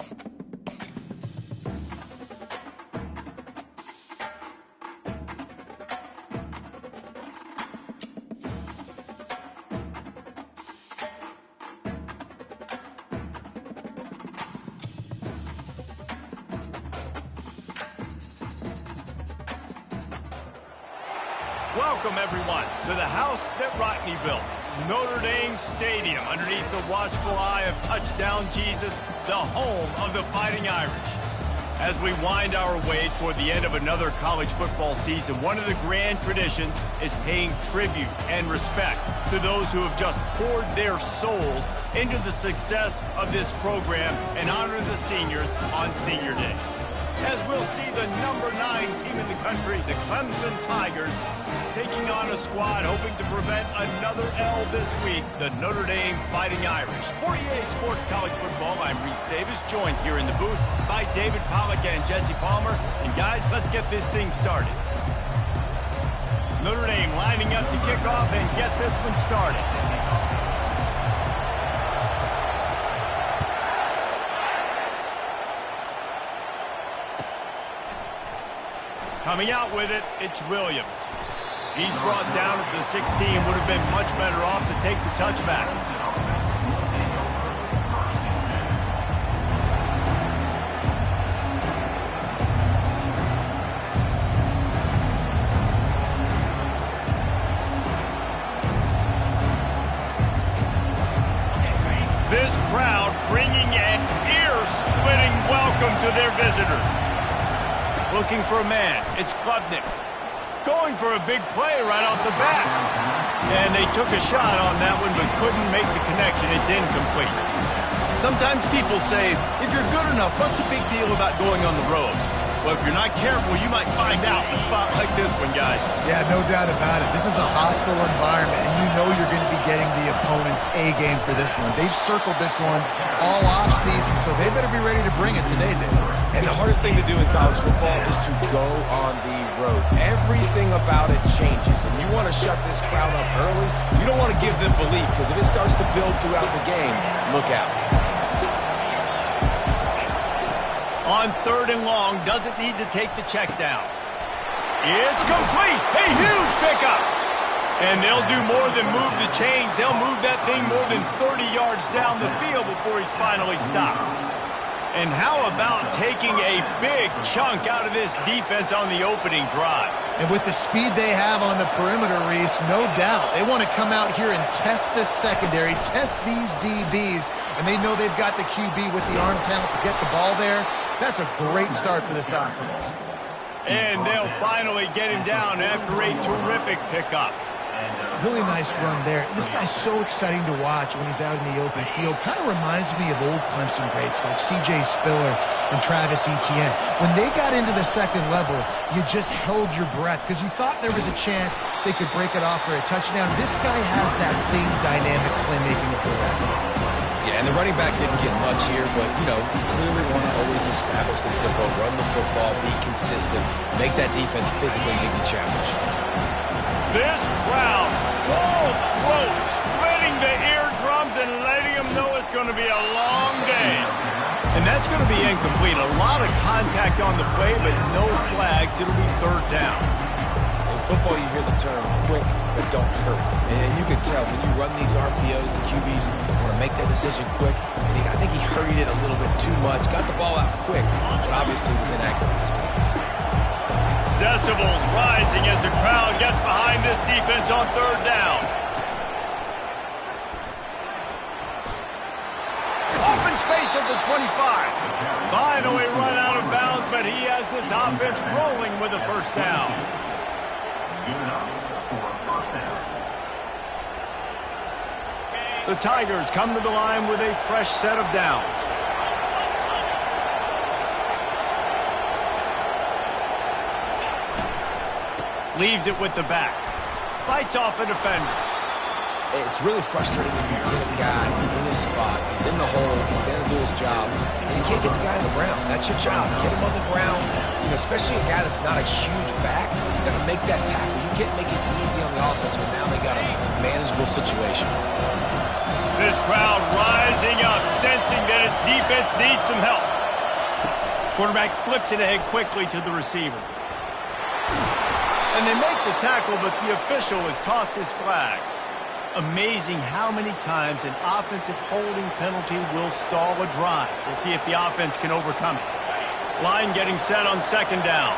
Welcome, everyone, to the house that Rockne built, Notre Dame Stadium, underneath the watchful eye of Touchdown Jesus, the home of the Fighting Irish. As we wind our way toward the end of another college football season, one of the grand traditions is paying tribute and respect to those who have just poured their souls into the success of this program and honor the seniors on Senior Day. As we'll see the number 9 team in the country, the Clemson Tigers, taking on a squad hoping to prevent another L this week, the Notre Dame Fighting Irish. For EA Sports College Football, I'm Reese Davis, joined here in the booth by David Pollack and Jesse Palmer. And guys, let's get this thing started. Notre Dame lining up to kick off and get this one started. Coming out with it, it's Williams. He's brought down at the 16, would have been much better off to take the touchback. This crowd bringing an ear-splitting welcome to their visitors. Looking for a man, it's Klubnik. Going for a big play right off the bat. And they took a shot on that one but couldn't make the connection. It's incomplete. Sometimes people say, if you're good enough, what's the big deal about going on the road? Well, if you're not careful, you might find out in a spot like this one, guys. Yeah, no doubt about it. This is a hostile environment, and you know you're going to be getting the opponent's A-game for this one. They've circled this one all off-season, so they better be ready to bring it today, Dave. And the hardest thing to do in college football is to go on the road. Everything about it changes, and you want to shut this crowd up early. You don't want to give them belief, because if it starts to build throughout the game, look out. On 3rd and long, doesn't need to take the check down. It's complete. A huge pickup. And they'll do more than move the chains. They'll move that thing more than 30 yards down the field before he's finally stopped. And how about taking a big chunk out of this defense on the opening drive? And with the speed they have on the perimeter, Reese, no doubt, they want to come out here and test this secondary, test these DBs, and they know they've got the QB with the arm talent to get the ball there. That's a great start for this offense. And they'll finally get him down after a terrific pickup. Really nice run there. This guy's so exciting to watch when he's out in the open field. Kind of reminds me of old Clemson greats like C.J. Spiller and Travis Etienne. When they got into the second level, you just held your breath because you thought there was a chance they could break it off for a touchdown. This guy has that same dynamic playmaking ability. Yeah, and the running back didn't get much here, but, you know, we clearly want to always establish the tempo, run the football, be consistent, make that defense physically need the challenge. This crowd, full throat, splitting the eardrums and letting them know it's going to be a long day. And that's going to be incomplete. A lot of contact on the play, but no flags. It'll be 3rd down. In football, you hear the term quick, but don't hurry. And you can tell when you run these RPOs, the QBs want to make that decision quick. And I think he hurried it a little bit too much, got the ball out quick, but obviously was inaccurate with his pass. Decibels rising as the crowd gets behind this defense on 3rd down. Open space at the 25. Finally run out of bounds, but he has this offense rolling with a 1st down. The Tigers come to the line with a fresh set of downs. Leaves it with the back. Fights off a defender. It's really frustrating when you get a guy in his spot. He's in the hole. He's there to do his job. And you can't get the guy on the ground. That's your job. Get him on the ground. You know, especially a guy that's not a huge back. You got to make that tackle. You can't make it easy on the offense when now they got a manageable situation. This crowd rising up, sensing that its defense needs some help. Quarterback flips it ahead quickly to the receiver. And they make the tackle, but the official has tossed his flag. Amazing how many times an offensive holding penalty will stall a drive. We'll see if the offense can overcome it. Line getting set on second down.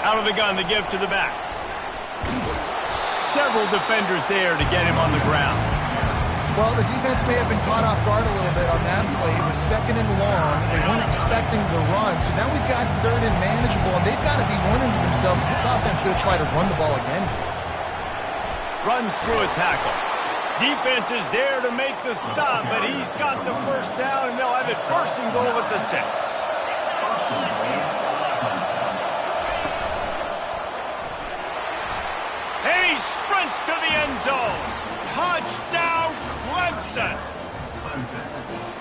Out of the gun to give to the back. Several defenders there to get him on the ground. Well, the defense may have been caught off guard a little bit on that play. It was 2nd and long. They weren't expecting the run. So now we've got 3rd and manageable, and they've got to be wondering to themselves, is this offense going to try to run the ball again? Runs through a tackle. Defense is there to make the stop, but he's got the first down, and they'll have it 1st and goal at the 6. And he sprints to the end zone. Touchdown, Clemson.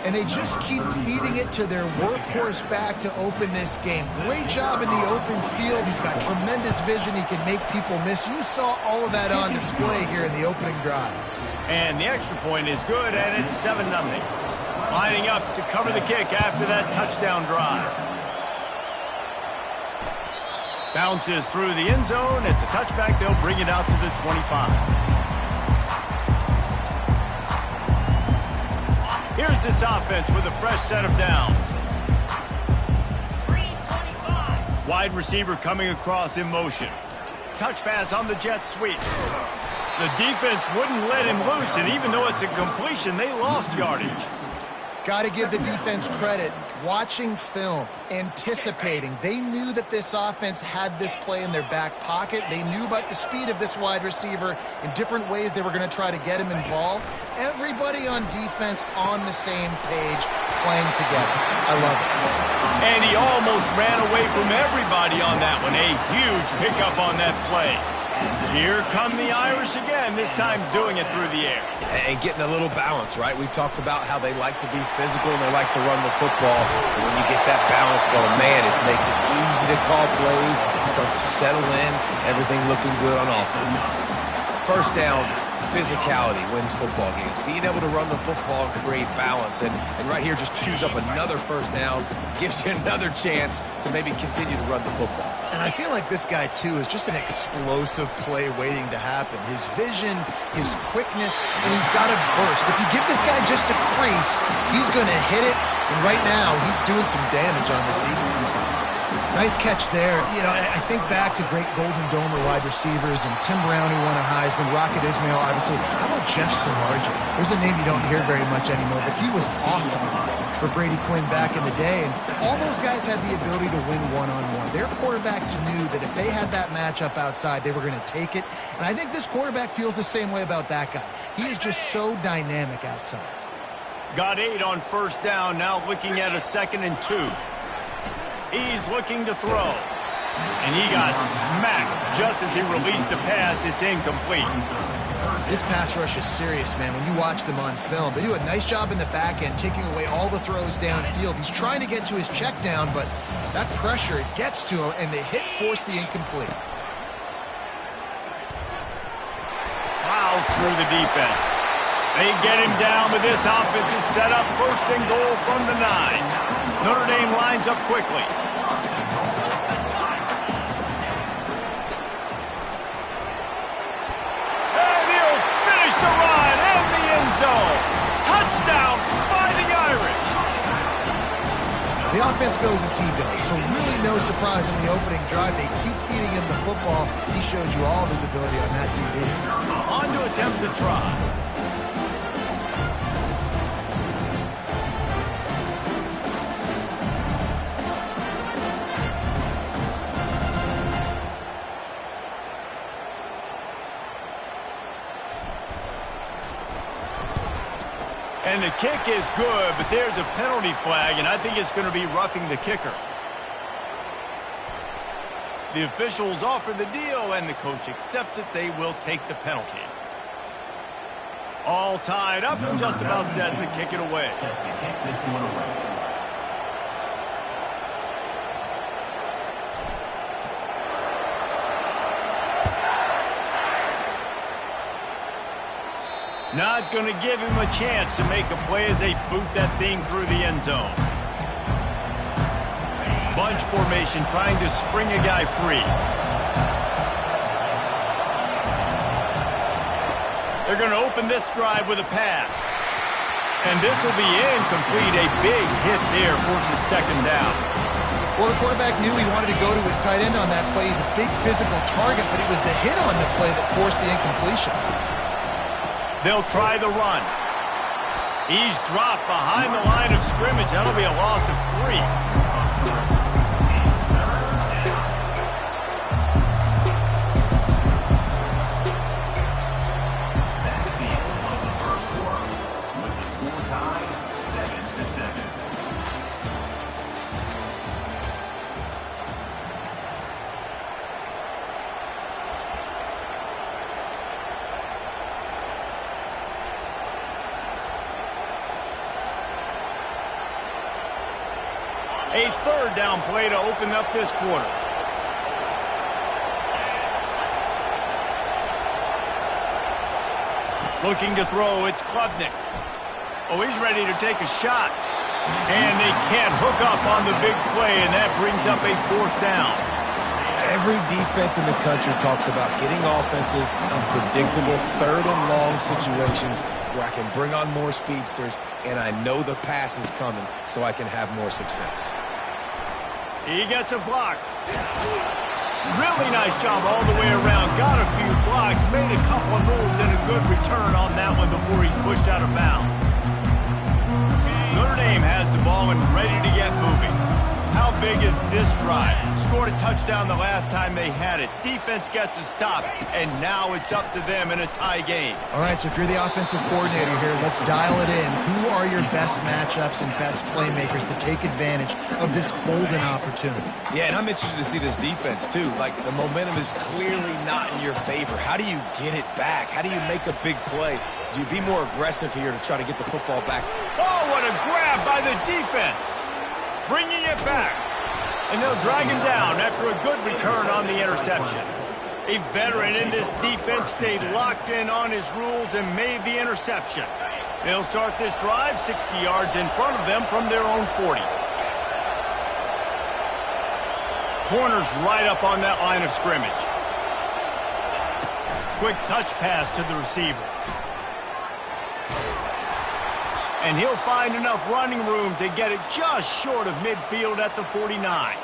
And they just keep feeding it to their workhorse back to open this game. Great job in the open field. He's got tremendous vision. He can make people miss. You saw all of that on display here in the opening drive. And the extra point is good, and it's 7-0. Lining up to cover the kick after that touchdown drive. Bounces through the end zone. It's a touchback. They'll bring it out to the 25. Here's this offense with a fresh set of downs. Wide receiver coming across in motion. Touch pass on the jet sweep. The defense wouldn't let him loose, and even though it's a completion, they lost yardage. Got to give the defense credit. Watching film, anticipating. They knew that this offense had this play in their back pocket. They knew about the speed of this wide receiver in different ways they were going to try to get him involved. Everybody on defense on the same page, playing together. I love it. And he almost ran away from everybody on that one. A huge pickup on that play. Here come the Irish again, this time doing it through the air. And getting a little balance, right? We talked about how they like to be physical and they like to run the football. And when you get that balance going, man, it makes it easy to call plays, start to settle in, everything looking good on offense. First down, physicality wins football games. Being able to run the football and create balance. And right here, just choose up another first down, gives you another chance to maybe continue to run the football. And I feel like this guy, too, is just an explosive play waiting to happen. His vision, his quickness, and he's got a burst. If you give this guy just a crease, he's going to hit it. And right now, he's doing some damage on this defense. Nice catch there. You know, I think back to great Golden Domer wide receivers and Tim Brown, who won a Heisman, Rocket Ismail, obviously. How about Jeff Samardzija? There's a name you don't hear very much anymore, but he was awesome for Brady Quinn back in the day. And all those guys had the ability to win one-on-one. Their quarterbacks knew that if they had that matchup outside, they were going to take it. And I think this quarterback feels the same way about that guy. He is just so dynamic outside. Got 8 on first down, now looking at a 2nd and 2. He's looking to throw. And he got smacked just as he released the pass. It's incomplete. This pass rush is serious, man. When you watch them on film, they do a nice job in the back end, taking away all the throws downfield. He's trying to get to his check down, but that pressure, it gets to him, and the hit forced the incomplete. Plows through the defense. They get him down, but this offense is set up 1st and goal from the 9. Notre Dame lines up quickly. And he'll finish the run in the end zone. Touchdown, Fighting Irish. The offense goes as he goes, so really no surprise in the opening drive. They keep feeding him the football. He shows you all of his ability on that TV. On to attempt to try. And the kick is good, but there's a penalty flag, and I think it's going to be roughing the kicker. The officials offer the deal, and the coach accepts it. They will take the penalty. All tied up and just about set to kick it away. Not going to give him a chance to make a play as they boot that thing through the end zone. Bunch formation trying to spring a guy free. They're going to open this drive with a pass. And this will be incomplete. A big hit there forces second down. Well, the quarterback knew he wanted to go to his tight end on that play. He's a big physical target, but it was the hit on the play that forced the incompletion. They'll try the run. He's dropped behind the line of scrimmage. That'll be a loss of 3. A third down play to open up this quarter. Looking to throw, it's Klubnik. Oh, he's ready to take a shot. And they can't hook up on the big play, and that brings up a 4th down. Every defense in the country talks about getting offenses in predictable 3rd and long situations where I can bring on more speedsters and I know the pass is coming so I can have more success. He gets a block. Really nice job all the way around. Got a few blocks, made a couple of moves, and a good return on that one before he's pushed out of bounds. Notre Dame has the ball and ready to get moving. How big is this drive? Scored a touchdown the last time they had it. Defense gets a stop, and now it's up to them in a tie game. All right, so if you're the offensive coordinator here, let's dial it in. Who are your best matchups and best playmakers to take advantage of this golden opportunity? Yeah, and I'm interested to see this defense, too. Like, the momentum is clearly not in your favor. How do you get it back? How do you make a big play? Do you be more aggressive here to try to get the football back? Oh, what a grab by the defense. Bringing it back. And they'll drag him down after a good return on the interception. A veteran in this defense stayed locked in on his rules and made the interception. They'll start this drive 60 yards in front of them from their own 40. Corners right up on that line of scrimmage. Quick touch pass to the receiver. And he'll find enough running room to get it just short of midfield at the 49.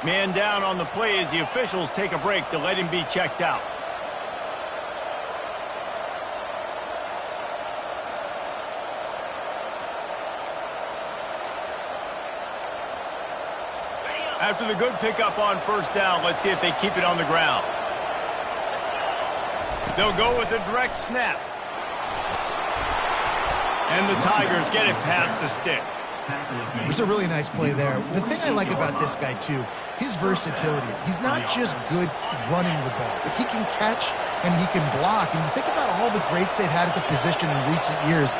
Man down on the play as the officials take a break to let him be checked out. After the good pickup on 1st down, let's see if they keep it on the ground. They'll go with a direct snap. And the Tigers get it past the sticks. There's a really nice play there. The thing I like about this guy, too, his versatility. He's not just good running the ball, but he can catch and he can block. And you think about all the greats they've had at the position in recent years.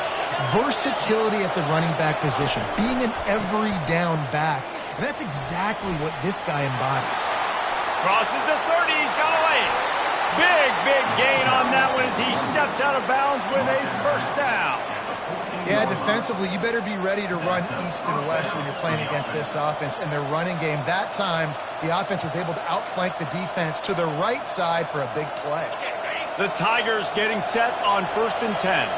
Versatility at the running back position, being an every down back. And that's exactly what this guy embodies. Crosses the 30, he's got away. Big gain on that one as he steps out of bounds with a 1st down. Yeah, defensively, you better be ready to run east and west when you're playing against this offense and their running game. That time, the offense was able to outflank the defense to the right side for a big play. The Tigers getting set on 1st and 10.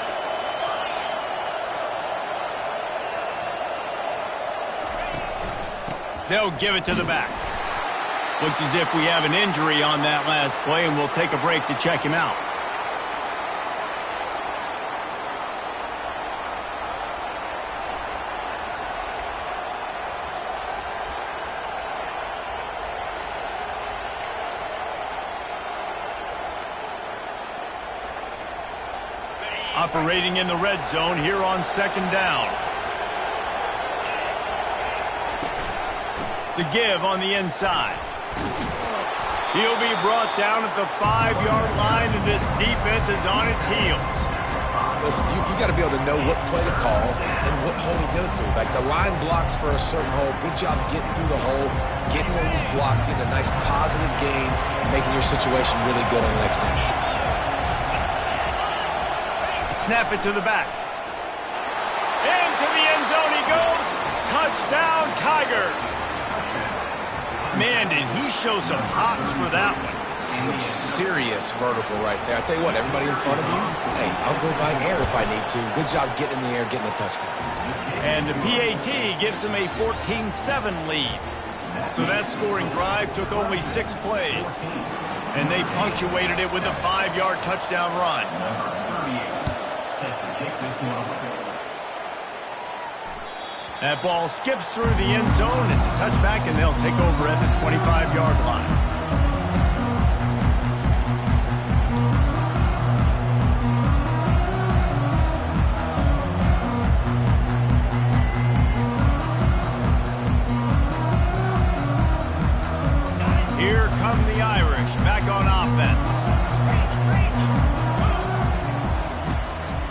They'll give it to the back. Looks as if we have an injury on that last play, and we'll take a break to check him out. Operating in the red zone here on 2nd down. The give on the inside. He'll be brought down at the 5-yard line, and this defense is on its heels. Listen, you got to be able to know what play to call and what hole to go through. Like, the line blocks for a certain hole. Good job getting through the hole, getting where he's blocked, getting a nice positive gain, making your situation really good on the next game. Snap it to the back. Into the end zone he goes. Touchdown, Tigers. Man, did he show some hops for that one. Some serious vertical right there. I tell you what, everybody in front of you, hey, I'll go by air if I need to. Good job getting in the air, getting a touchdown. And the PAT gives them a 14-7 lead. So that scoring drive took only 6 plays. And they punctuated it with a 5-yard touchdown run. That ball skips through the end zone. It's a touchback, and they'll take over at the 25-yard line. Here come the Irish back on offense.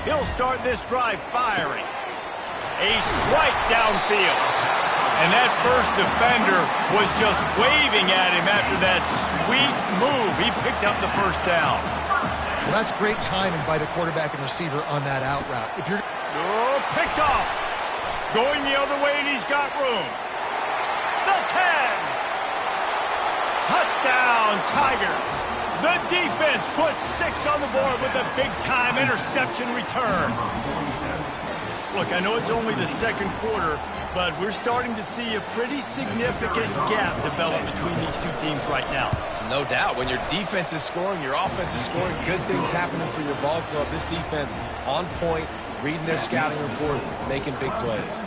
He'll start this drive firing. A strike downfield. And that first defender was just waving at him after that sweet move. He picked up the first down. Well, that's great timing by the quarterback and receiver on that out route. If you're Picked off. Going the other way, and he's got room. The 10. Touchdown, Tigers. The defense puts 6 on the board with a big-time interception return. Look, I know it's only the second quarter, but we're starting to see a pretty significant gap develop between these two teams right now. No doubt. When your defense is scoring, your offense is scoring, good things happening for your ball club. This defense on point, reading their scouting report, making big plays.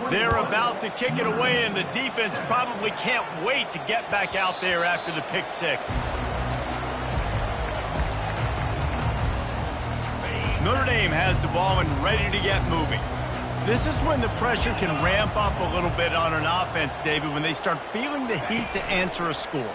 They're about to kick it away, and the defense probably can't wait to get back out there after the pick 6. Notre Dame has the ball and ready to get moving. This is when the pressure can ramp up a little bit on an offense, David, when they start feeling the heat to answer a score.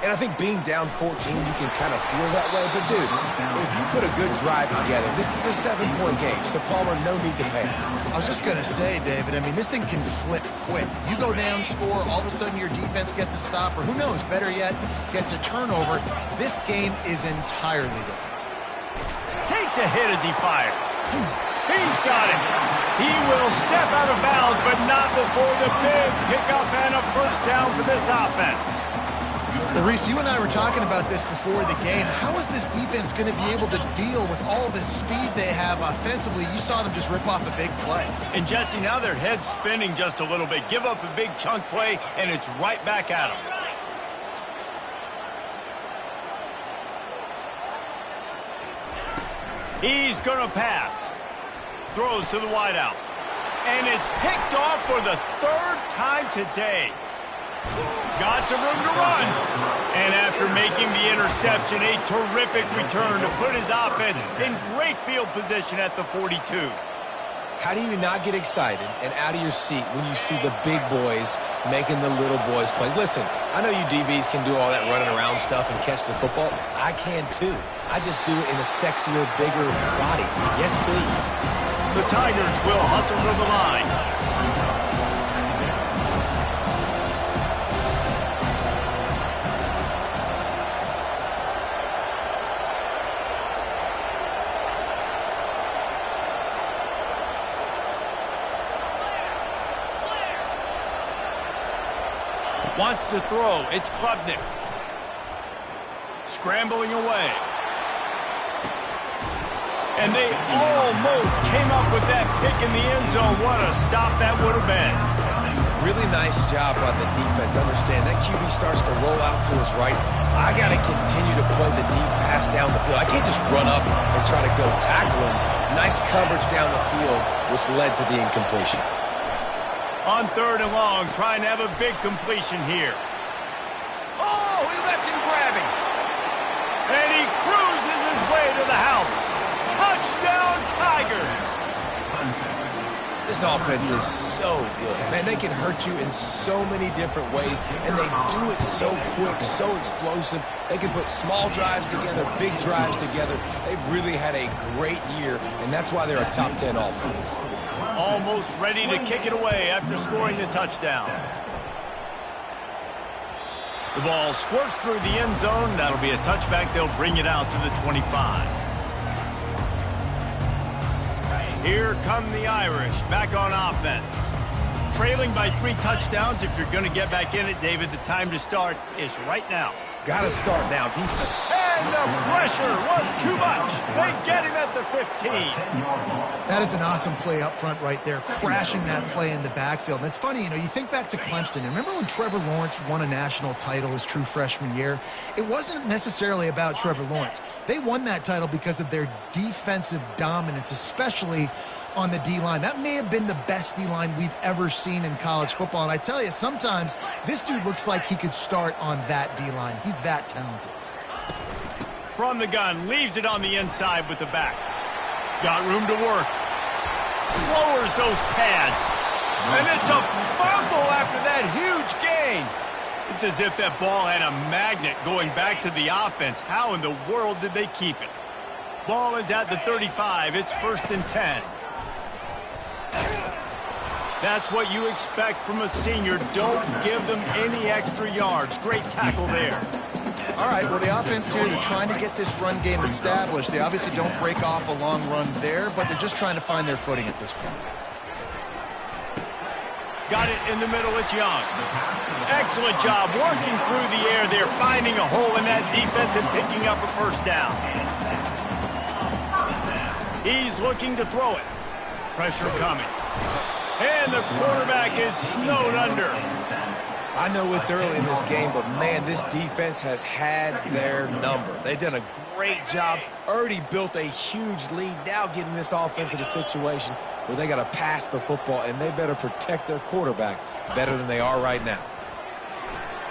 And I think being down 14, you can kind of feel that way. But, dude, if you put a good drive together, this is a 7-point game. So, Palmer, no need to panic. I was just going to say, David, I mean, this thing can flip quick. You go down, score, all of a sudden your defense gets a stop, or who knows, better yet, gets a turnover. This game is entirely different. Takes a hit as he fires. He's got it. He will step out of bounds, but not before the big pickup and a first down for this offense. Well, Reese, you and I were talking about this before the game. How is this defense going to be able to deal with all the speed they have offensively? You saw them just rip off a big play. And, Jesse, now their head's spinning just a little bit. Give up a big chunk play, and it's right back at them. He's going to pass. Throws to the wideout. And it's picked off for the 3rd time today. Got some room to run. And after making the interception, a terrific return to put his offense in great field position at the 42. How do you not get excited and out of your seat when you see the big boys making the little boys play? Listen, I know you DBs can do all that running around stuff and catch the football. I can too. I just do it in a sexier, bigger body. Yes, please. The Tigers will hustle to the line. Wants to throw. It's Klubnik. Scrambling away. And they almost came up with that pick in the end zone. What a stop that would have been. Really nice job on the defense. Understand, that QB starts to roll out to his right. I got to continue to play the deep pass down the field. I can't just run up and try to go tackle him. Nice coverage down the field, which led to the incompletion. On 3rd and long, trying to have a big completion here. Oh, he left him grabbing. And he cruises his way to the house. Touchdown, Tigers. This offense is so good. Man, they can hurt you in so many different ways, and they do it so quick, so explosive. They can put small drives together, big drives together. They've really had a great year, and that's why they're a top 10 offense. Almost ready to kick it away after scoring the touchdown. The ball squirts through the end zone. That'll be a touchback. They'll bring it out to the 25. Here come the Irish back on offense. Trailing by 3 touchdowns. If you're going to get back in it, David, the time to start is right now. Got to start now. Defense. And the pressure was too much. They get him at the 15. That is an awesome play up front right there, crashing that play in the backfield. And it's funny, you think back to Clemson. Remember when Trevor Lawrence won a national title his true freshman year? It wasn't necessarily about Trevor Lawrence. They won that title because of their defensive dominance, especially on the D-line. That may have been the best D-line we've ever seen in college football. And I tell you, sometimes this dude looks like he could start on that D-line. He's that talented. From the gun, leaves it on the inside with the back. Got room to work. Lowers those pads. And it's a fumble after that huge gain. It's as if that ball had a magnet going back to the offense. How in the world did they keep it? Ball is at the 35. It's 1st and 10. That's what you expect from a senior. Don't give them any extra yards. Great tackle there. All right, well, the offense here, they're trying to get this run game established. They obviously don't break off a long run there, but they're just trying to find their footing at this point. Got it in the middle. It's Young. Excellent job working through the air there, finding a hole in that defense and picking up a 1st down. He's looking to throw it. Pressure coming. And the quarterback is snowed under. I know it's early in this game, but, man, this defense has had their number. They've done a great job, already built a huge lead, now getting this offense in a situation where they got to pass the football, and they better protect their quarterback better than they are right now.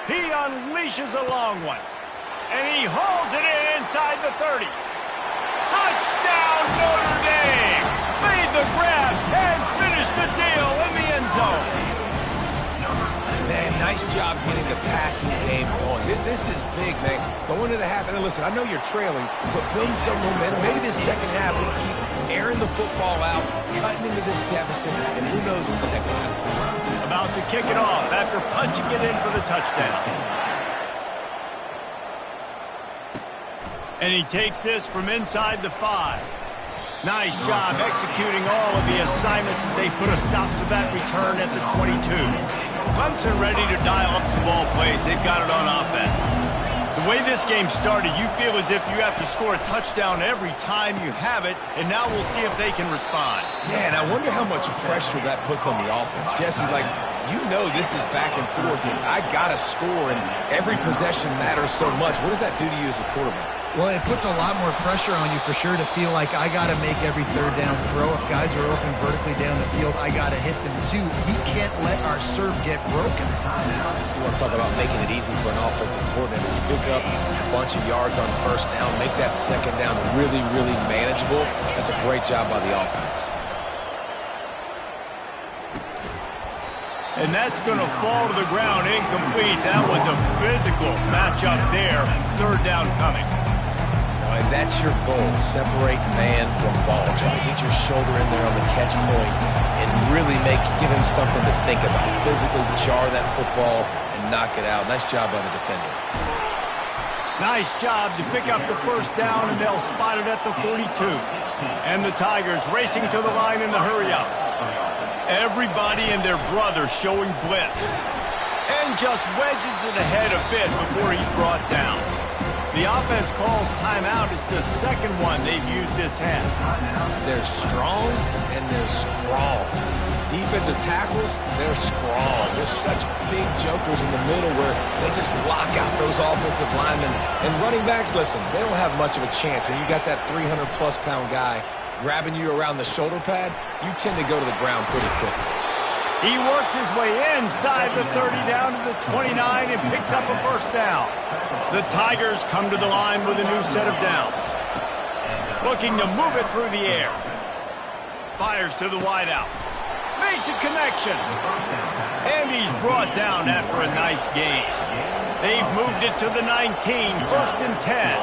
He unleashes a long one, and he hauls it in inside the 30. Touchdown, Notre Dame! Made the grab and finished the deal in the end zone. Man, nice job getting the passing game going. This is big, man. Going to the half, and listen, I know you're trailing, but building some momentum. Maybe this second half will keep airing the football out, cutting into this deficit, and who knows what the heck will happen. About to kick it off after punching it in for the touchdown. And he takes this from inside the 5. Nice job executing all of the assignments as they put a stop to that return at the 22. Clemson ready to dial up some ball plays. They've got it on offense. The way this game started, you feel as if you have to score a touchdown every time you have it, and now we'll see if they can respond. Yeah, and I wonder how much pressure that puts on the offense. Jesse, this is back and forth, and I got to score, and every possession matters so much. What does that do to you as a quarterback? Well, it puts a lot more pressure on you for sure to feel like I got to make every 3rd down throw. If guys are open vertically down the field, I got to hit them too. We can't let our serve get broken. You want to talk about making it easy for an offensive coordinator. You pick up a bunch of yards on 1st down, make that 2nd down really, really manageable. That's a great job by the offense. And that's going to fall to the ground incomplete. That was a physical matchup there. 3rd down coming. And that's your goal, separate man from ball. Try to get your shoulder in there on the catch point and really give him something to think about. Physically jar that football and knock it out. Nice job by the defender. Nice job to pick up the 1st down, and they'll spot it at the 42. And the Tigers racing to the line in the hurry-up. Everybody and their brother showing blitz. And just wedges it ahead a bit before he's brought down. The offense calls timeout. It's the 2nd one they've used this half. They're strong and they're strong. Defensive tackles, they're strong. They're such big jokers in the middle where they just lock out those offensive linemen. And running backs, listen, they don't have much of a chance. When you got that 300-plus pound guy grabbing you around the shoulder pad, you tend to go to the ground pretty quickly. He works his way inside the 30 down to the 29 and picks up a 1st down. The Tigers come to the line with a new set of downs. Looking to move it through the air. Fires to the wideout. Makes a connection. And he's brought down after a nice gain. They've moved it to the 19, 1st and 10.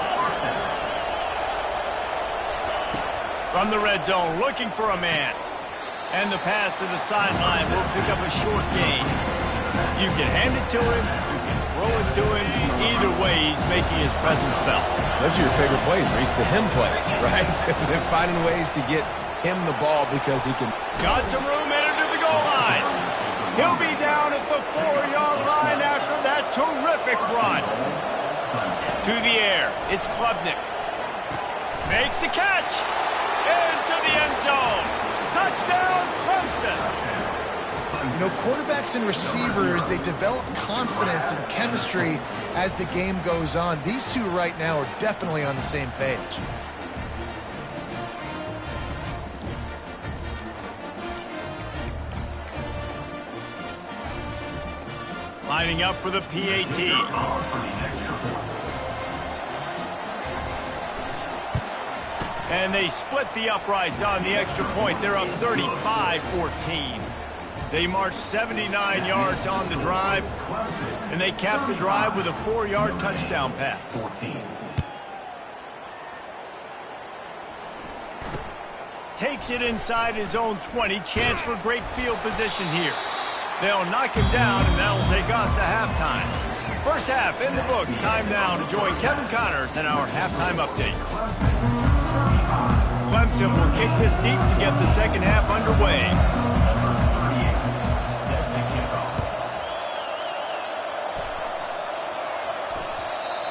From the red zone, looking for a man. And the pass to the sideline will pick up a short gain. You can hand it to him, you can throw it to him. Either way, he's making his presence felt. Those are your favorite plays, Reese, the him plays, right? They're finding ways to get him the ball because he can. Got some room headed to the goal line. He'll be down at the 4-yard line after that terrific run. To the air, it's Klubnik. Makes the catch. Into the end zone. Touchdown, Clemson. You know, quarterbacks and receivers, they develop confidence and chemistry as the game goes on. These two right now are definitely on the same page. Lining up for the PAT. And they split the uprights on the extra point. They're up 35-14. They marched 79 yards on the drive, and they capped the drive with a 4-yard touchdown pass. Takes it inside his own 20. Chance for great field position here. They'll knock him down, and that'll take us to halftime. First half in the books. Time now to join Kevin Connors in our halftime update. Clemson will kick this deep to get the second half underway.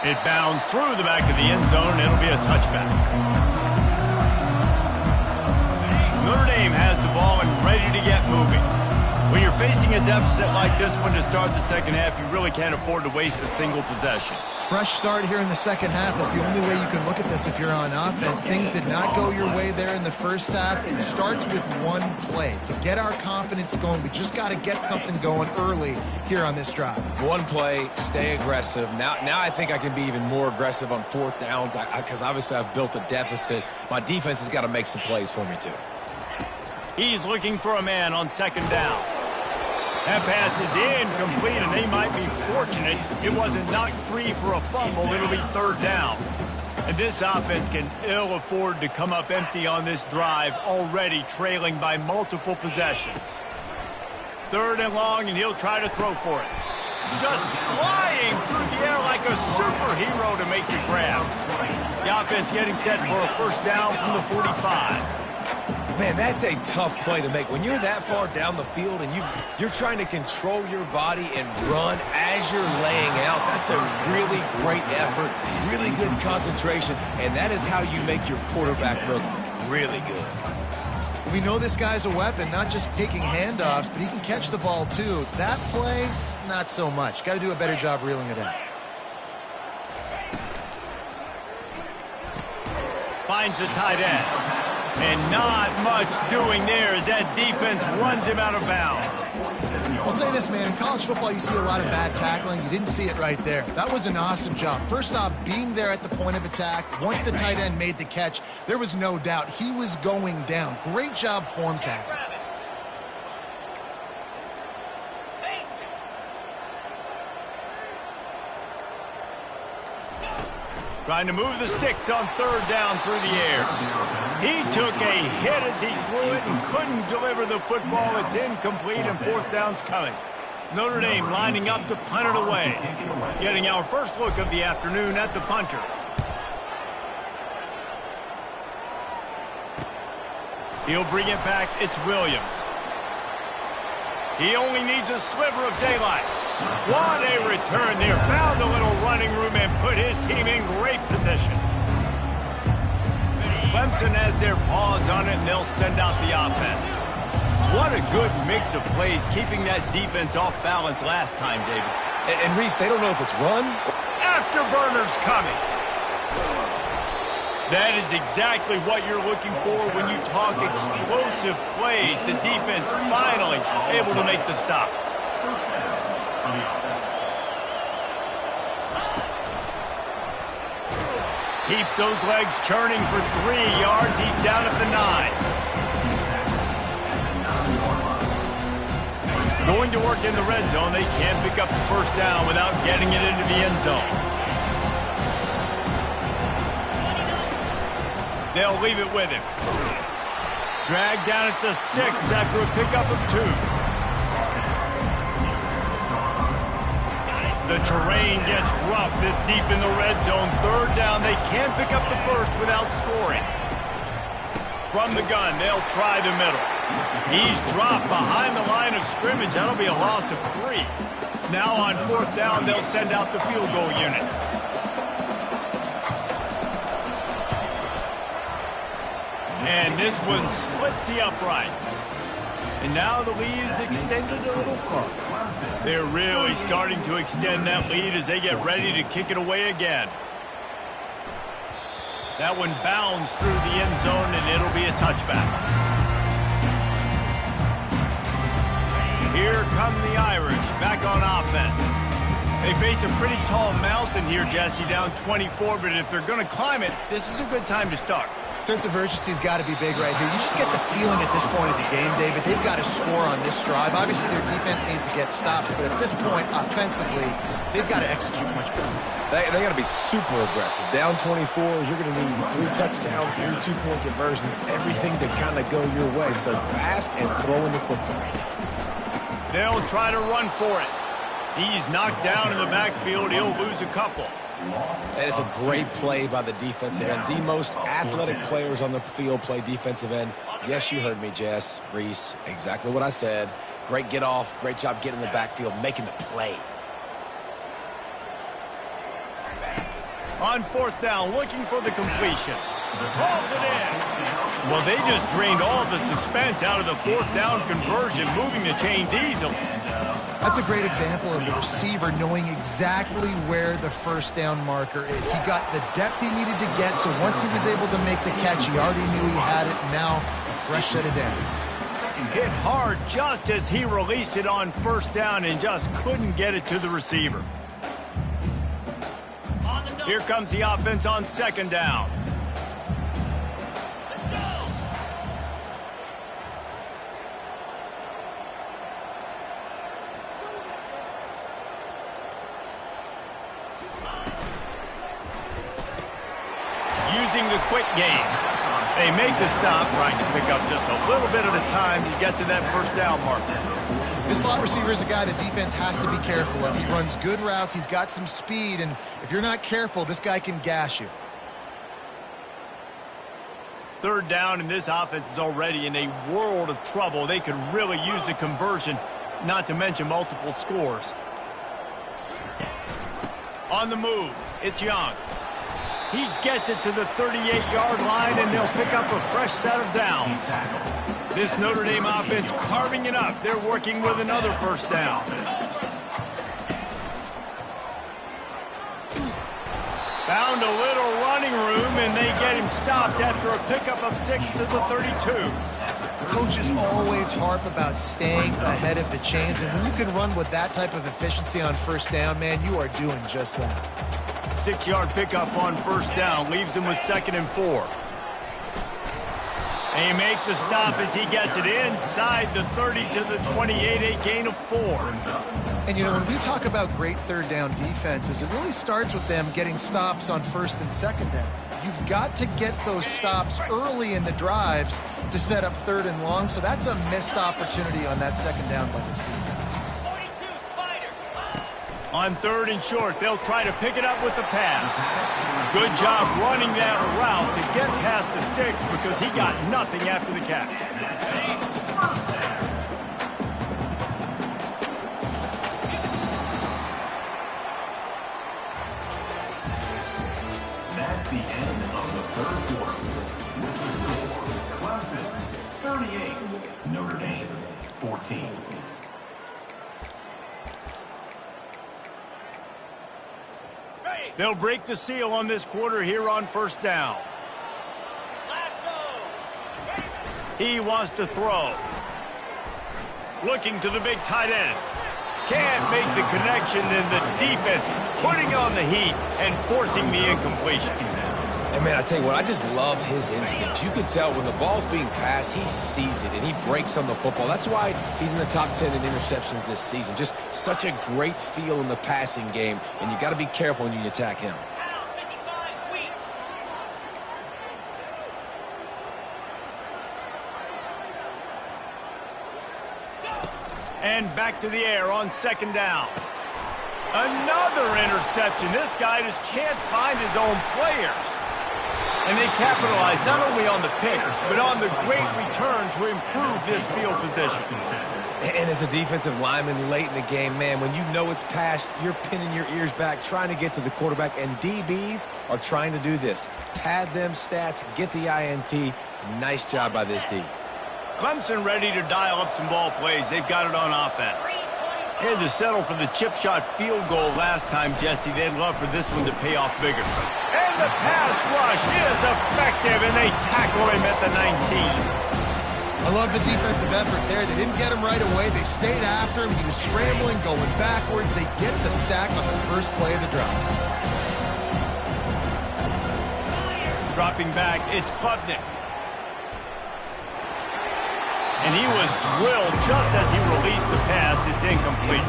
It bounds through the back of the end zone, and it'll be a touchback. Notre Dame has the ball and ready to get moving. When you're facing a deficit like this one to start the second half, you really can't afford to waste a single possession. Fresh start here in the second half. That's the only way you can look at this if you're on offense. Things did not go your way there in the first half. It starts with one play. To get our confidence going, we just got to get something going early here on this drive. One play, stay aggressive. Now I think I can be even more aggressive on fourth downs because obviously I've built a deficit. My defense has got to make some plays for me too. He's looking for a man on second down. That pass is incomplete, and they might be fortunate it wasn't knocked free for a fumble. It'll be third down. And this offense can ill afford to come up empty on this drive, already trailing by multiple possessions. Third and long, and he'll try to throw for it. Just flying through the air like a superhero to make the grab. The offense getting set for a first down from the 45. Man, that's a tough play to make. When you're that far down the field and you're trying to control your body and run as you're laying out, that's a really great effort, really good concentration, and that is how you make your quarterback look really good. We know this guy's a weapon, not just taking handoffs, but he can catch the ball too. That play, not so much. Got to do a better job reeling it in. Finds the tight end. And not much doing there as that defense runs him out of bounds. I'll say this, man. In college football, you see a lot of bad tackling. You didn't see it right there. That was an awesome job. First off, being there at the point of attack. Once the tight end made the catch, there was no doubt he was going down. Great job form tackling. Trying to move the sticks on third down through the air. He took a hit as he threw it and couldn't deliver the football. It's incomplete and fourth down's coming. Notre Dame lining up to punt it away. Getting our first look of the afternoon at the punter. He'll bring it back. It's Williams. He only needs a sliver of daylight. What a return there. Found a little running room and put his team in great position. Clemson has their paws on it, and they'll send out the offense. What a good mix of plays, keeping that defense off balance last time, David. And Reese, they don't know if it's run. Afterburners coming. That is exactly what you're looking for when you talk explosive plays. The defense finally able to make the stop. Keeps those legs churning for 3 yards. He's down at the 9. Going to work in the red zone. They can't pick up the first down without getting it into the end zone. They'll leave it with him. Dragged down at the 6 after a pickup of 2. The terrain gets rough this deep in the red zone. Third down. They can't pick up the first without scoring. From the gun, they'll try the middle. He's dropped behind the line of scrimmage. That'll be a loss of 3. Now on 4th down, they'll send out the field goal unit. And this one splits the uprights. And now the lead is extended a little further. They're really starting to extend that lead as they get ready to kick it away again. That one bounds through the end zone, and it'll be a touchback. Here come the Irish back on offense. They face a pretty tall mountain here, Jesse, down 24, but if they're going to climb it, this is a good time to start. Sense of urgency's got to be big right here. You just get the feeling at this point of the game, David, they've got to score on this drive. Obviously, their defense needs to get stops, but at this point, offensively, they've got to execute much better. They got to be super aggressive. Down 24, you're going to need 3 touchdowns, 3 two-point conversions, everything to kind of go your way. So fast and throwing the football. They'll try to run for it. He's knocked down in the backfield. He'll lose a couple. And it's a great play by the defensive end. The most athletic players on the field play defensive end. Yes, you heard me, Jess, Reese. Exactly what I said. Great get off. Great job getting in the backfield, making the play. On 4th down, looking for the completion. Rolls it in. Well, they just drained all the suspense out of the 4th down conversion, moving the chains easily. That's a great example of the receiver knowing exactly where the 1st down marker is. He got the depth he needed to get, so once he was able to make the catch, he already knew he had it, and now a fresh set of downs. Hit hard just as he released it on 1st down and just couldn't get it to the receiver. Here comes the offense on 2nd down. Using the quick game. They make the stop, trying to pick up just a little bit at a time to get to that 1st down marker. This slot receiver is a guy the defense has to be careful of. He runs good routes, he's got some speed, and if you're not careful, this guy can gash you. 3rd down, and this offense is already in a world of trouble. They could really use a conversion, not to mention multiple scores. On the move, it's Young. He gets it to the 38-yard line, and they'll pick up a fresh set of downs. This Notre Dame offense carving it up. They're working with another 1st down. Found a little running room, and they get him stopped after a pickup of 6 to the 32. Coaches always harp about staying ahead of the chains, and when you can run with that type of efficiency on 1st down, man, you are doing just that. 6-yard pickup on 1st down leaves him with 2nd and 4. And he makes the stop as he gets it inside the 30 to the 28, a gain of 4. And, you know, when we talk about great 3rd down defenses, it really starts with them getting stops on 1st and 2nd down. You've got to get those stops early in the drives to set up 3rd and long, so that's a missed opportunity on that 2nd down by this defense. On 3rd and short, they'll try to pick it up with the pass. Good job running that route to get past the sticks because he got nothing after the catch. That's the end of the 3rd quarter. With the score, Clemson 38, Notre Dame 14. They'll break the seal on this quarter here on 1st down. He wants to throw. Looking to the big tight end. Can't make the connection, and the defense putting on the heat and forcing the incompletion. And, man, I tell you what, I just love his instincts. You can tell when the ball's being passed, he sees it, and he breaks on the football. That's why he's in the top 10 in interceptions this season. Just such a great feel in the passing game, and you got to be careful when you attack him. And back to the air on 2nd down. Another interception. This guy just can't find his own players. And they capitalized not only on the pick, but on the great return to improve this field position. And as a defensive lineman late in the game, man, when you know it's passed, you're pinning your ears back, trying to get to the quarterback, and DBs are trying to do this. Pad them stats, get the INT. Nice job by this D. Clemson ready to dial up some ball plays. They've got it on offense. They had to settle for the chip shot field goal last time, Jesse. They'd love for this one to pay off bigger. And the pass rush is effective, and they tackle him at the 19. I love the defensive effort there. They didn't get him right away. They stayed after him. He was scrambling, going backwards. They get the sack on the first play of the drive. Dropping back, it's Klubnik. And he was drilled just as he released the pass. It's incomplete.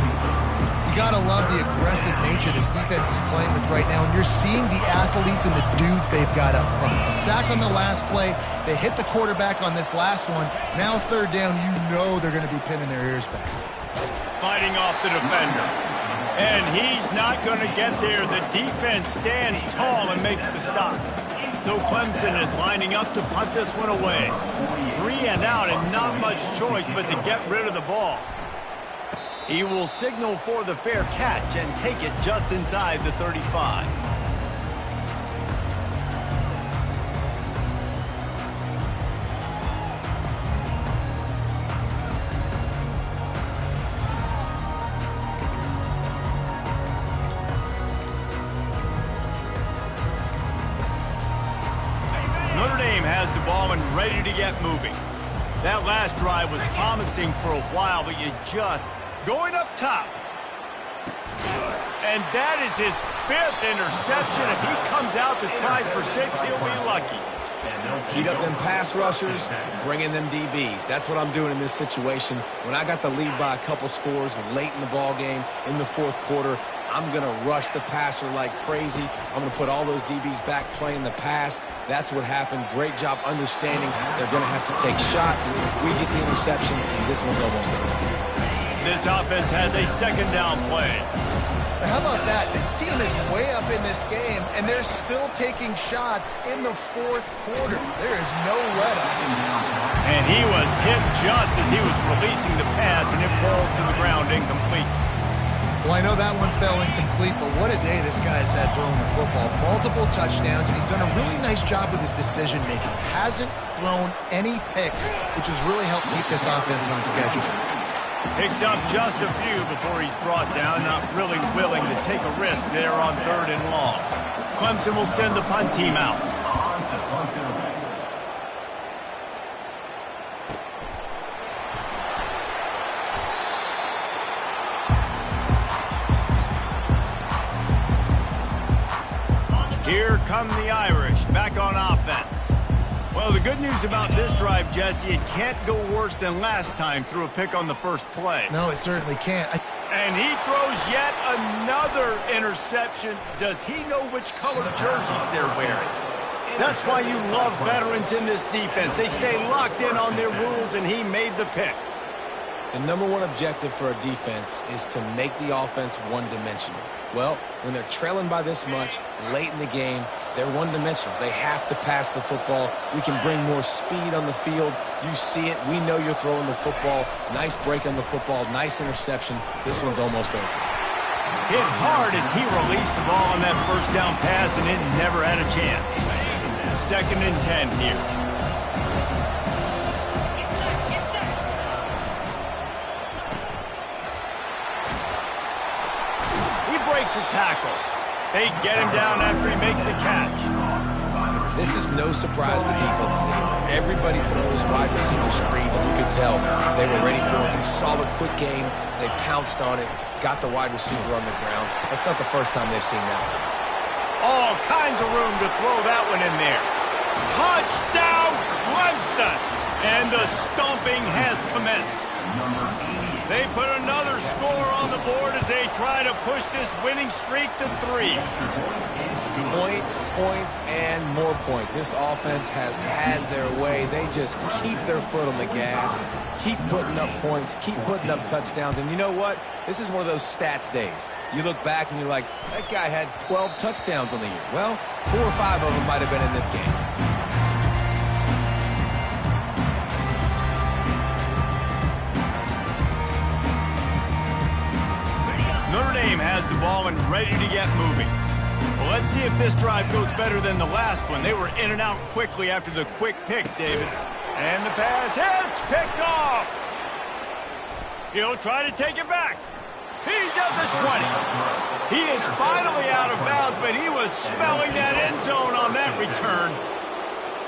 You got to love the aggressive nature this defense is playing with right now, and you're seeing the athletes and the dudes they've got up front. A sack on the last play. They hit the quarterback on this last one. Now third down, you know they're going to be pinning their ears back. Fighting off the defender. And he's not going to get there. The defense stands tall and makes the stop. So Clemson is lining up to punt this one away. 3 and out and not much choice but to get rid of the ball. He will signal for the fair catch and take it just inside the 35. Notre Dame has the ball and ready to get moving. That last drive was promising for a while, but you just going up top. And that is his 5th interception. If he comes out to try for 6, he'll be lucky. Heat up them pass rushers, bring in them DBs. That's what I'm doing in this situation. When I got the lead by a couple scores late in the ball game, in the 4th quarter, I'm going to rush the passer like crazy. I'm going to put all those DBs back playing the pass. That's what happened. Great job understanding they're going to have to take shots. We get the interception, and this one's almost over. This offense has a 2nd down play. How about that? This team is way up in this game, and they're still taking shots in the 4th quarter. There is no let-up. And he was hit just as he was releasing the pass, and it falls to the ground incomplete. Well, I know that one fell incomplete, but what a day this guy's had throwing the football. Multiple touchdowns, and he's done a really nice job with his decision-making. Hasn't thrown any picks, which has really helped keep this offense on schedule. Picks up just a few before he's brought down, not really willing to take a risk there on 3rd and long. Clemson will send the punt team out. Here come the Irish, back on offense. Well, the good news about this drive, Jesse, it can't go worse than last time through a pick on the first play. No, it certainly can't. And he throws yet another interception. Does he know which color jerseys they're wearing? That's why you love veterans in this defense. They stay locked in on their rules, and he made the pick. The #1 objective for a defense is to make the offense one-dimensional. Well, when they're trailing by this much late in the game, they're one-dimensional. They have to pass the football. We can bring more speed on the field. You see it. We know you're throwing the football. Nice break on the football. Nice interception. This one's almost over. Hit hard as he released the ball on that first down pass, and it never had a chance. 2nd and 10 here. Breaks a tackle. They get him down after he makes a catch. This is no surprise to defenses anymore. Everybody throws wide receiver screens, and you could tell they were ready for it. They saw the quick game. They pounced on it, got the wide receiver on the ground. That's not the first time they've seen that. All kinds of room to throw that one in there. Touchdown, Clemson! And the stomping has commenced. They put another score on the board as they try to push this winning streak to 3. Points, points, and more points. This offense has had their way. They just keep their foot on the gas, keep putting up points, keep putting up touchdowns. And you know what? This is one of those stats days. You look back and you're like, that guy had 12 touchdowns on the year. Well, 4 or 5 of them might have been in this game. Notre Dame has the ball and ready to get moving. Well, let's see if this drive goes better than the last one. They were in and out quickly after the quick pick, David. And the pass hits, picked off. He'll try to take it back. He's at the 20. He is finally out of bounds, but he was smelling that end zone on that return.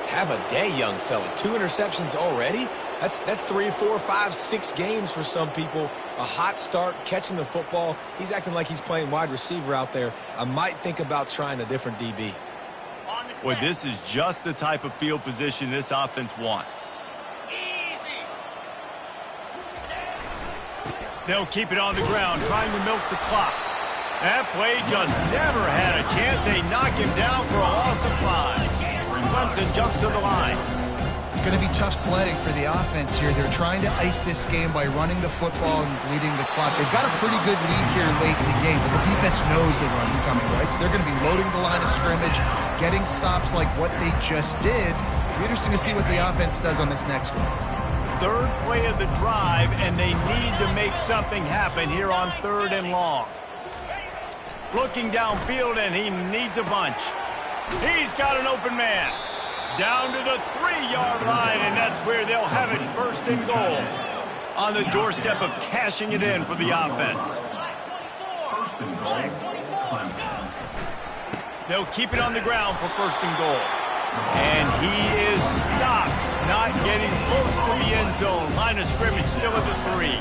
Have a day, young fella. 2 interceptions already? That's 3, 4, 5, 6 games for some people. A hot start, catching the football. He's acting like he's playing wide receiver out there. I might think about trying a different DB. Well, this is just the type of field position this offense wants. They'll keep it on the ground, trying to milk the clock. That play just never had a chance. They knock him down for a loss of 5. Clemson jumps to the line. It's going to be tough sledding for the offense here. They're trying to ice this game by running the football and bleeding the clock. They've got a pretty good lead here late in the game, but the defense knows the run's coming, right? So they're going to be loading the line of scrimmage, getting stops like what they just did. It'll be interesting to see what the offense does on this next one. Third play of the drive, and they need to make something happen here on 3rd and long. Looking downfield, and he needs a bunch. He's got an open man. Down to the 3-yard line, and that's where they'll have it 1st and goal. On the doorstep of cashing it in for the offense. 1st and goal, Clemson. They'll keep it on the ground for 1st and goal. And he is stopped, not getting close to the end zone. Line of scrimmage still at the 3.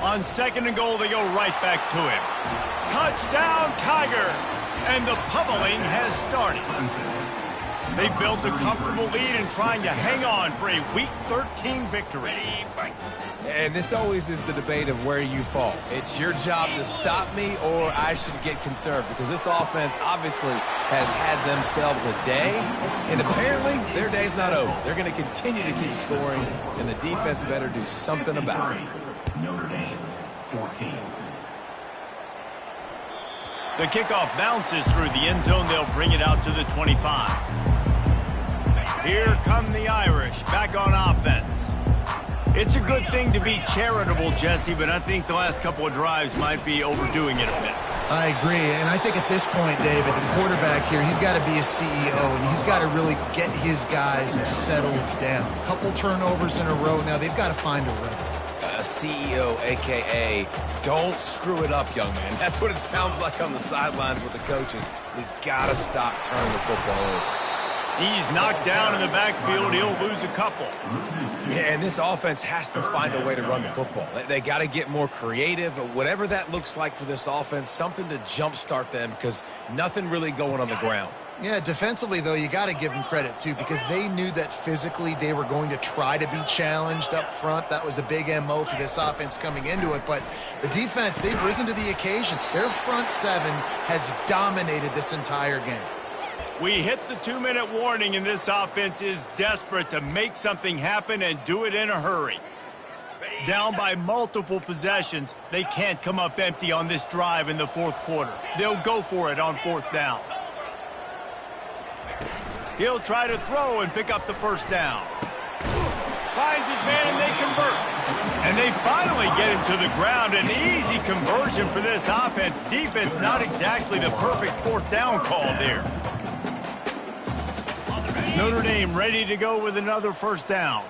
On 2nd and goal, they go right back to him. Touchdown, Tiger! And the pummeling has started. They built a comfortable lead and trying to hang on for a Week 13 victory. And this always is the debate of where you fall. It's your job to stop me, or I should get conserved, because this offense obviously has had themselves a day, and apparently their day's not over. They're going to continue to keep scoring, and the defense better do something about it. Notre Dame, 14. The kickoff bounces through the end zone. They'll bring it out to the 25. Here come the Irish, back on offense. It's a good thing to be charitable, Jesse, but I think the last couple of drives might be overdoing it a bit. I agree, and I think at this point, David, the quarterback here, he's got to be a CEO, and he's got to really get his guys settled down. A couple turnovers in a row now. They've got to find a rhythm. CEO, a.k.a. don't screw it up, young man. That's what it sounds like on the sidelines with the coaches. We've got to stop turning the football over. He's knocked down in the backfield. He'll lose a couple. Yeah, and this offense has to find a way to run the football. They got to get more creative, whatever that looks like for this offense, something to jumpstart them, because nothing really going on the ground. Yeah, defensively, though, you got to give them credit, too, because they knew that physically they were going to try to be challenged up front. That was a big MO for this offense coming into it. But the defense, they've risen to the occasion. Their front 7 has dominated this entire game. We hit the 2-minute warning, and this offense is desperate to make something happen and do it in a hurry. Down by multiple possessions, they can't come up empty on this drive in the 4th quarter. They'll go for it on 4th down. He'll try to throw and pick up the 1st down. Finds his man, and they convert. And they finally get him to the ground. An easy conversion for this offense. Defense, not exactly the perfect 4th down call there. Notre Dame ready to go with another 1st down.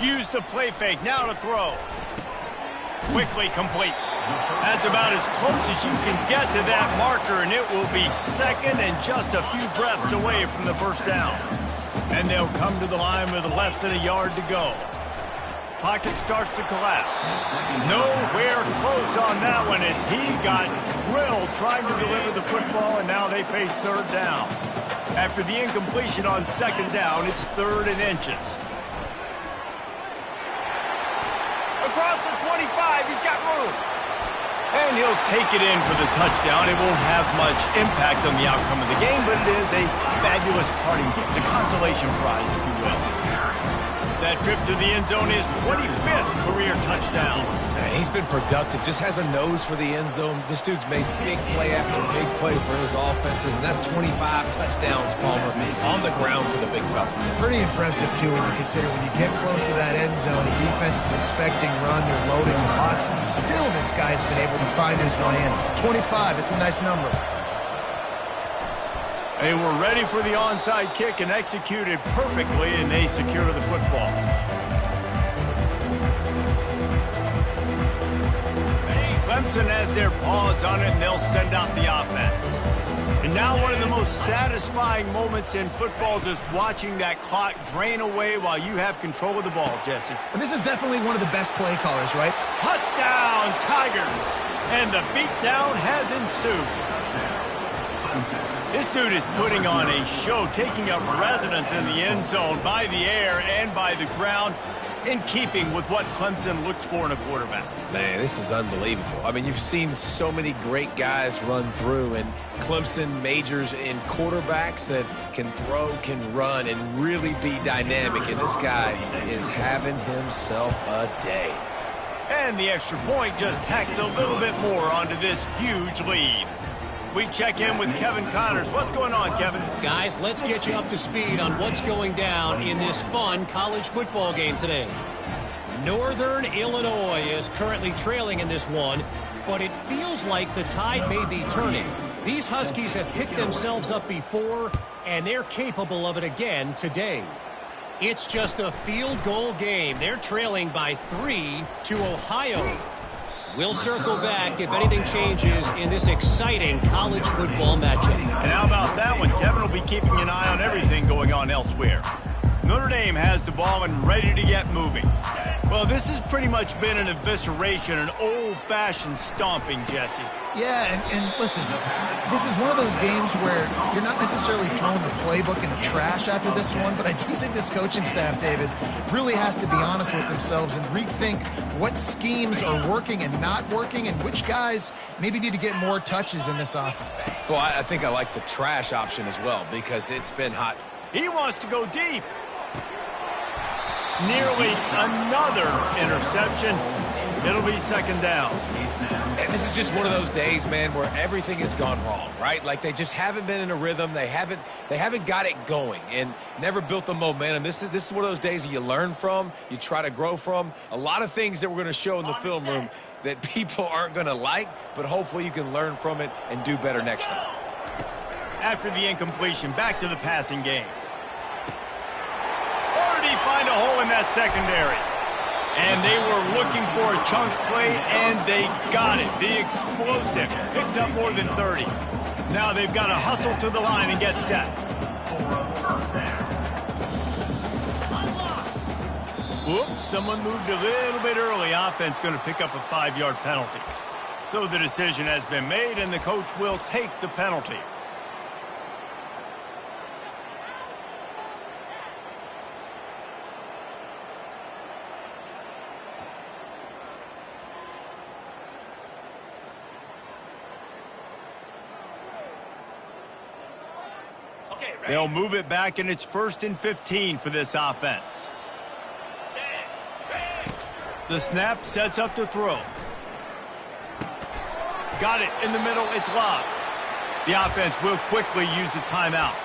Use the play fake, now to throw. Quickly complete. That's about as close as you can get to that marker, and it will be 2nd and just a few breaths away from the 1st down. And they'll come to the line with less than a yard to go. Pocket starts to collapse. Nowhere close on that one as he got drilled trying to deliver the football, and now they face 3rd down. After the incompletion on second down, it's 3rd and inches. Across the 25, he's got room. And he'll take it in for the touchdown. It won't have much impact on the outcome of the game, but it is a fabulous parting gift, a consolation prize, if you will. That trip to the end zone is 25th career touchdown. Man, he's been productive, just has a nose for the end zone. This dude's made big play after big play for his offenses, and that's 25 touchdowns, Palmer, on the ground for the big fella. Pretty impressive, too, when you consider when you get close to that end zone, the defense is expecting run, they're loading the box, and still this guy's been able to find his way in. 25, it's a nice number. They were ready for the onside kick and executed perfectly, and they secure the football. Clemson has their paws on it, and they'll send out the offense. And now one of the most satisfying moments in football is just watching that clock drain away while you have control of the ball, Jesse. And this is definitely one of the best play callers, right? Touchdown, Tigers! And the beatdown has ensued. This dude is putting on a show, taking up residence in the end zone by the air and by the ground, in keeping with what Clemson looks for in a quarterback. Man, this is unbelievable. I mean, you've seen so many great guys run through, and Clemson majors in quarterbacks that can throw, can run, and really be dynamic, and this guy is having himself a day. And the extra point just tacks a little bit more onto this huge lead. We check in with Kevin Connors. What's going on, Kevin? Guys, let's get you up to speed on what's going down in this fun college football game today. Northern Illinois is currently trailing in this one, but it feels like the tide may be turning. These Huskies have picked themselves up before, and they're capable of it again today. It's just a field goal game. They're trailing by 3 to Ohio. We'll circle back if anything changes in this exciting college football matchup. And how about that one? Kevin will be keeping an eye on everything going on elsewhere. Notre Dame has the ball and ready to get moving. Well, this has pretty much been an evisceration, an old-fashioned stomping, Jesse. Yeah, and listen, this is one of those games where you're not necessarily throwing the playbook in the trash after this one, but I do think this coaching staff, David, really has to be honest with themselves and rethink what schemes are working and not working and which guys maybe need to get more touches in this offense. Well, I think I like the trash option as well because it's been hot. He wants to go deep. Nearly another interception. It'll be second down. And this is just one of those days, man, where everything has gone wrong, right? Like they just haven't been in a rhythm. They haven't got it going and never built the momentum. This is one of those days that you learn from, you try to grow from. A lot of things that we're going to show in the film room that people aren't going to like, but hopefully you can learn from it and do better next time. After the incompletion, back to the passing game. Already find a hole in that secondary. And they were looking for a chunk play, and they got it. The explosive picks up more than 30. Now they've got to hustle to the line and get set. Whoops, someone moved a little bit early. Offense going to pick up a 5-yard penalty. So the decision has been made, and the coach will take the penalty. They'll move it back, and it's 1st and 15 for this offense. The snap sets up to throw. Got it in the middle. It's locked. The offense will quickly use a timeout.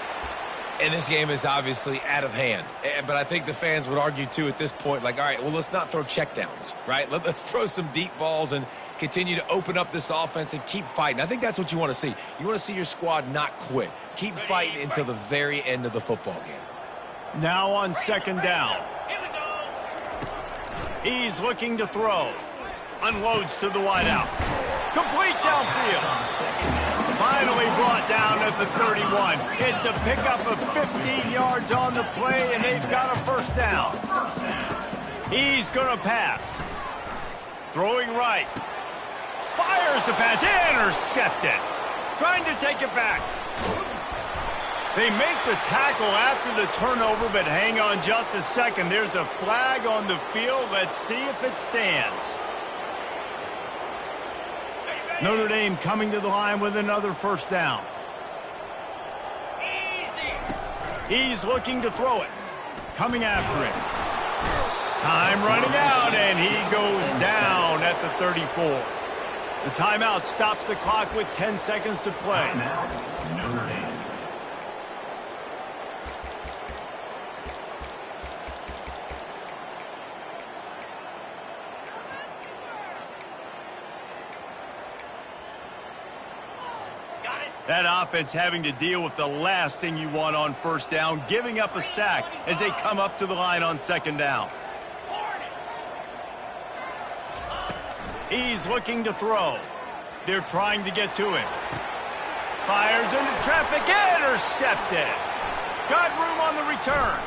And this game is obviously out of hand. But I think the fans would argue, too, at this point, like, all right, well, let's not throw checkdowns, right? Let's throw some deep balls and continue to open up this offense and keep fighting. I think that's what you want to see. You want to see your squad not quit. Keep fighting until the very end of the football game. Now on second down. He's looking to throw. Unloads to the wideout. Complete downfield. Finally brought down at the 31. It's a pickup of 15 yards on the play, and they've got a first down. He's going to pass. Throwing right. Fires the pass. Intercepted. Trying to take it back. They make the tackle after the turnover, but hang on just a second. There's a flag on the field. Let's see if it stands. Notre Dame coming to the line with another first down. He's looking to throw it. Coming after him. Time running out, and he goes down at the 34. The timeout stops the clock with 10 seconds to play. Notre Dame. That offense having to deal with the last thing you want on first down, giving up a sack as they come up to the line on second down. He's looking to throw. They're trying to get to him. Fires into traffic, intercepted. Got room on the return.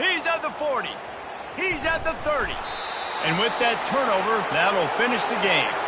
He's at the 40. He's at the 30. And with that turnover, that'll finish the game.